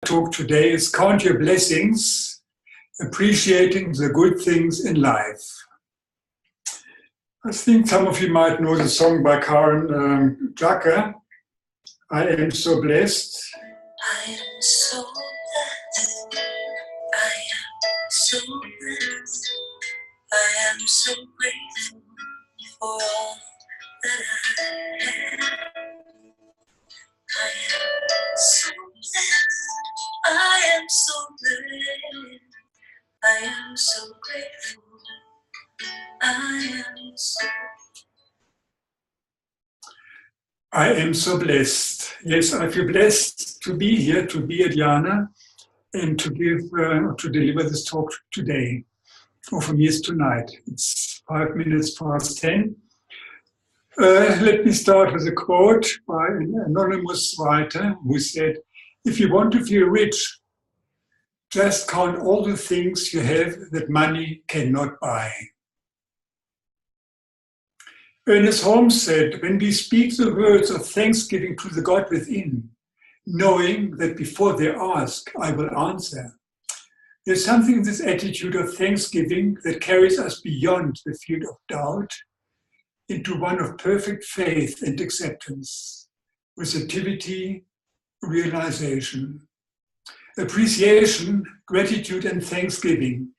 talk today is Count Your Blessings, Appreciating the Good Things in Life. I think some of you might know the song by Karen Jacka, I Am So Blessed. I am so blessed. I am so blessed. I am so grateful for all that I have. I am so blessed. I am so blessed. I am so grateful. I am so blessed. Yes, I feel blessed to be here, to be at Jana, and to deliver this talk today. Or for me, it's tonight. It's 5 minutes past 10. Let me start with a quote by an anonymous writer who said, "If you want to feel rich, just count all the things you have that money cannot buy." Ernest Holmes said, "When we speak the words of thanksgiving to the God within, knowing that before they ask, I will answer, there's something in this attitude of thanksgiving that carries us beyond the field of doubt into one of perfect faith and acceptance, receptivity, realization, appreciation, gratitude, and thanksgiving,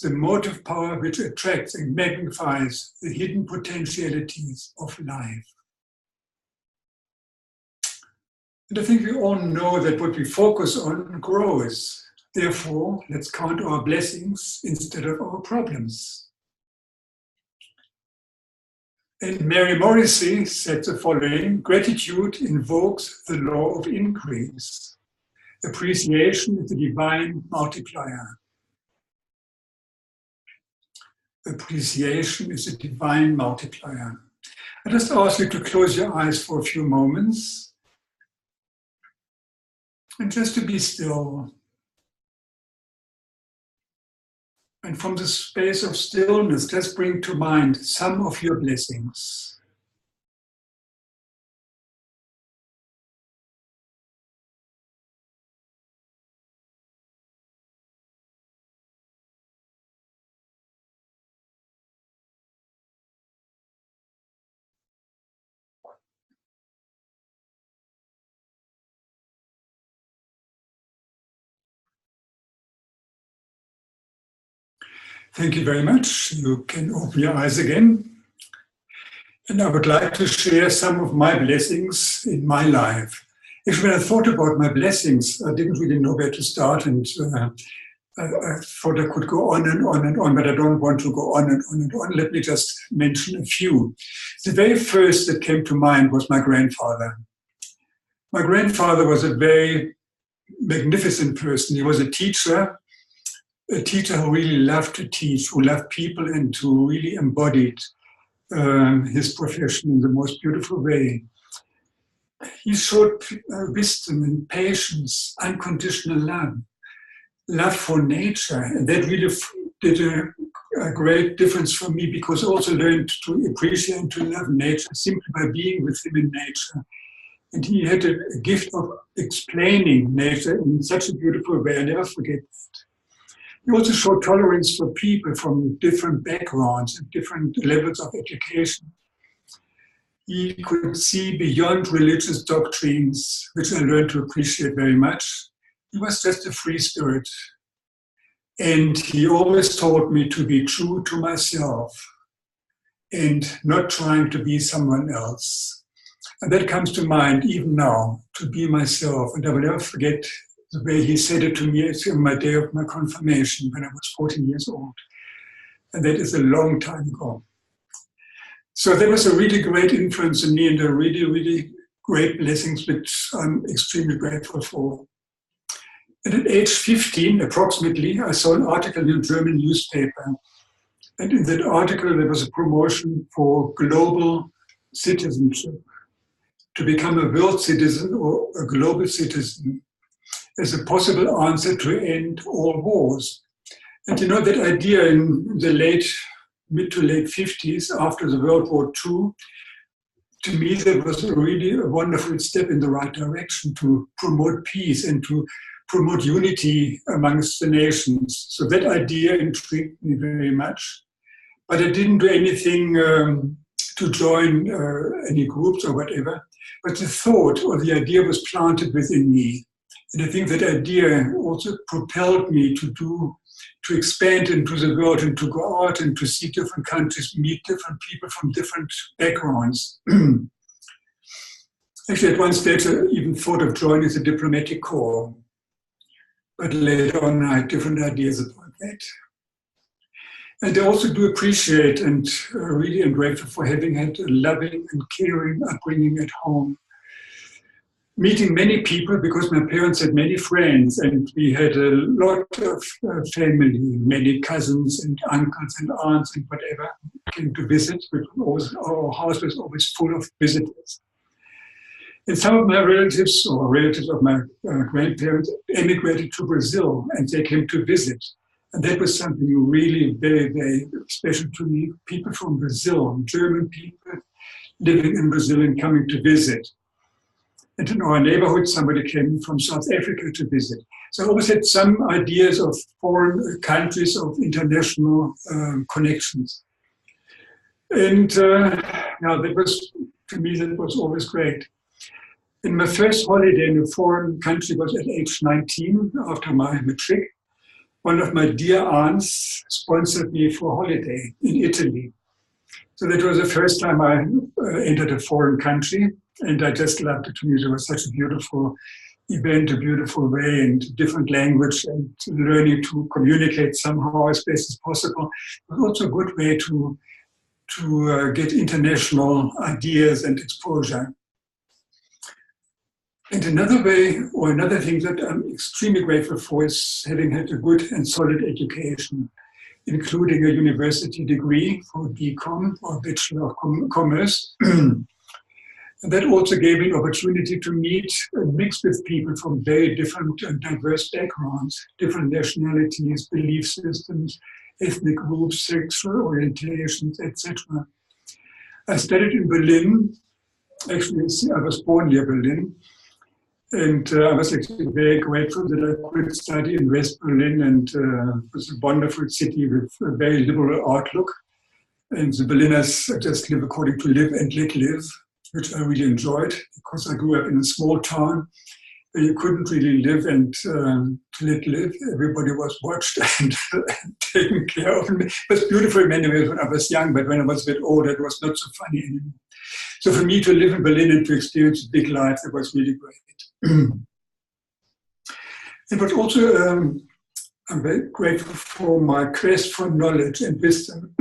the motive power which attracts and magnifies the hidden potentialities of life." And I think we all know that what we focus on grows. Therefore, let's count our blessings instead of our problems. And Mary Morrissey said the following: "Gratitude invokes the law of increase. Appreciation is a divine multiplier." Appreciation is a divine multiplier. I just ask you to close your eyes for a few moments and just to be still. And from the space of stillness, just bring to mind some of your blessings. Thank you very much. You can open your eyes again. And I would like to share some of my blessings in my life. Actually, when I thought about my blessings, I didn't really know where to start, and I thought I could go on and on and on, but I don't want to go on and on and on. Let me just mention a few. The very first that came to mind was my grandfather. My grandfather was a very magnificent person. He was a teacher who really loved to teach, who loved people, and who really embodied his profession in the most beautiful way. He showed wisdom and patience, unconditional love for nature, and that really did a great difference for me, because I also learned to appreciate and to love nature simply by being with him in nature. And he had a gift of explaining nature in such a beautiful way. I never forget that. He also showed tolerance for people from different backgrounds and different levels of education. He could see beyond religious doctrines, which I learned to appreciate very much. He was just a free spirit. And he always taught me to be true to myself and not trying to be someone else. And that comes to mind even now, to be myself. And I will never forget the way he said it to me on my day of my confirmation when I was 14 years old. And that is a long time ago. So there was a really great influence on me, and a really, really great blessings, which I'm extremely grateful for. And at age 15, approximately, I saw an article in a German newspaper. And in that article, there was a promotion for global citizenship, to become a world citizen or a global citizen as a possible answer to end all wars. And you know, that idea in the mid to late 50s, after the World War II, to me, that was really a wonderful step in the right direction to promote peace and to promote unity amongst the nations. So that idea intrigued me very much. But I didn't do anything to join any groups or whatever. But the thought or the idea was planted within me. And I think that idea also propelled me to expand into the world and to go out and to see different countries, meet different people from different backgrounds. Actually, at one stage, I even thought of joining the diplomatic corps. But later on, I had different ideas about that. And I also do appreciate and really am grateful for having had a loving and caring upbringing at home. Meeting many people, because my parents had many friends and we had a lot of family, many cousins and uncles and aunts and whatever came to visit. Our house was always full of visitors. And some of my relatives or relatives of my grandparents emigrated to Brazil and they came to visit. And that was something really very, very special to me. People from Brazil, German people living in Brazil and coming to visit. And in our neighborhood, somebody came from South Africa to visit. So I always had some ideas of foreign countries, of international connections. And that was, to me, that was always great. And my first holiday in a foreign country was at age 19, after my matric. One of my dear aunts sponsored me for a holiday in Italy. So that was the first time I entered a foreign country, and I just loved it. To me, it was such a beautiful event, a beautiful way, and different language, and learning to communicate somehow as best as possible. It was also a good way to get international ideas and exposure. And another way, or another thing that I'm extremely grateful for is having had a good and solid education, including a university degree for BCom or Bachelor of Commerce. And that also gave me an opportunity to meet and mix with people from very different and diverse backgrounds, different nationalities, belief systems, ethnic groups, sexual orientations, etc. I studied in Berlin. Actually, I was born near Berlin. And I was actually very grateful that I could study in West Berlin, and it was a wonderful city with a very liberal outlook. And the Berliners just live according to live and let live, which I really enjoyed, because I grew up in a small town where you couldn't really live and let live. Everybody was watched and taken care of. It was beautiful in many ways when I was young, but when I was a bit older, it was not so funny anymore. So for me to live in Berlin and to experience a big life, that was really great. But also, I'm very grateful for my quest for knowledge and wisdom,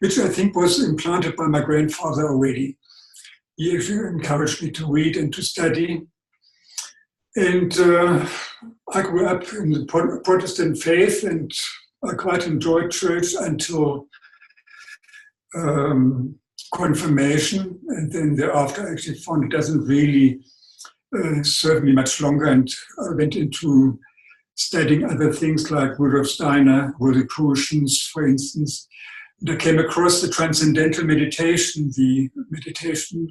which I think was implanted by my grandfather already. He actually encouraged me to read and to study. And I grew up in the Protestant faith, and I quite enjoyed church until confirmation. And then thereafter, I actually found it doesn't really served me much longer, and I went into studying other things like Rudolf Steiner, Rosicrucians, for instance. And I came across the transcendental meditation, the meditation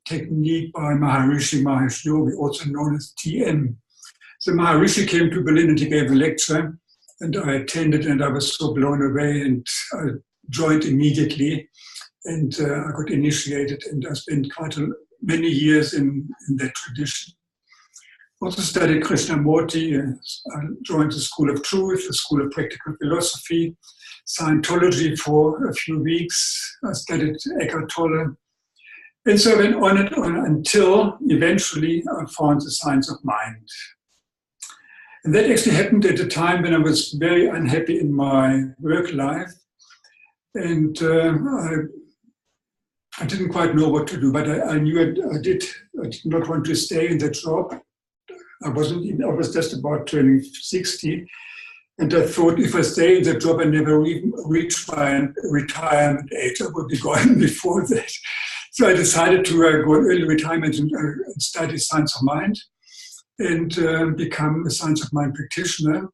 technique by Maharishi Mahesh Yogi, also known as TM. So Maharishi came to Berlin and he gave a lecture, and I attended, and I was so blown away, and I joined immediately, and I got initiated, and I spent quite many years in that tradition. Also studied Krishnamurti. I joined the School of Truth, the School of Practical Philosophy, Scientology for a few weeks. I studied Eckhart Tolle. And so I went on and on until eventually I found the science of mind. And that actually happened at a time when I was very unhappy in my work life. And I didn't quite know what to do, but I knew I did not want to stay in that job. I was just about turning 60. And I thought if I stay in that job and never even reach my retirement age, I would be gone before that. So I decided to go in early retirement and study science of mind and become a science of mind practitioner.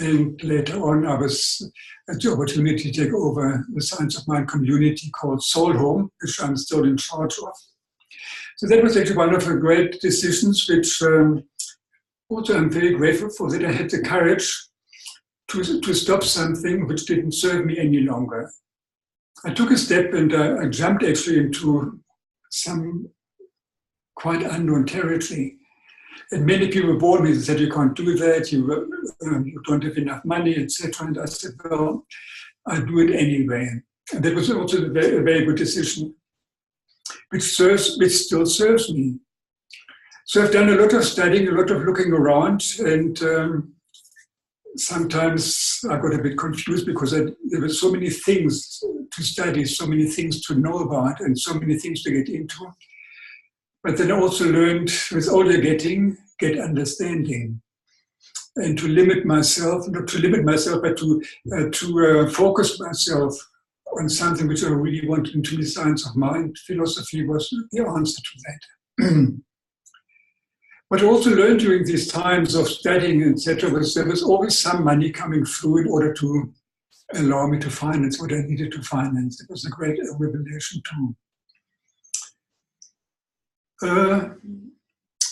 And later on, I was had the opportunity to take over the science of mind community called Soul Home, which I'm still in charge of. So that was actually one of the great decisions, which also I'm very grateful for that I had the courage to stop something which didn't serve me any longer. I took a step and I jumped actually into some quite unknown territory. And many people warned me, they said, you can't do that, you don't have enough money, etc. And I said, well, I'll do it anyway. And that was also a very good decision, which still serves me. So I've done a lot of studying, a lot of looking around, and sometimes I got a bit confused because there were so many things to study, so many things to know about, and so many things to get into. But then I also learned, with older get understanding, and to limit myself, not to limit myself, but to focus myself on something which I really wanted into the science of mind. Philosophy was the answer to that. What I also learned during these times of studying, etc., was there was always some money coming through in order to allow me to finance what I needed to finance. It was a great revelation too.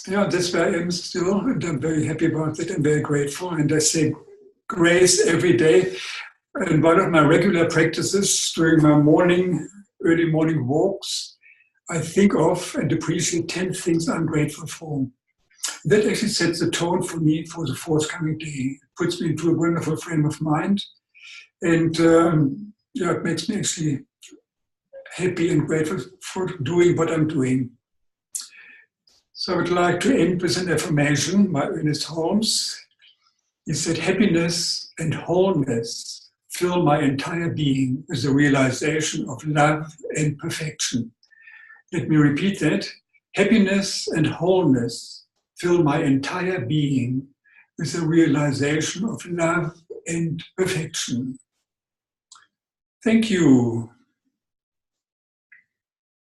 Yeah, that's where I am still, and I'm very happy about it and very grateful. And I say grace every day. And one of my regular practices during my early morning walks, I think of and appreciate 10 things I'm grateful for. That actually sets the tone for me for the forthcoming day. It puts me into a wonderful frame of mind. And yeah, it makes me actually happy and grateful for doing what I'm doing. So I would like to end with an affirmation by Ernest Holmes. He said, happiness and wholeness fill my entire being with the realization of love and perfection. Let me repeat that. Happiness and wholeness fill my entire being with the realization of love and perfection. Thank you.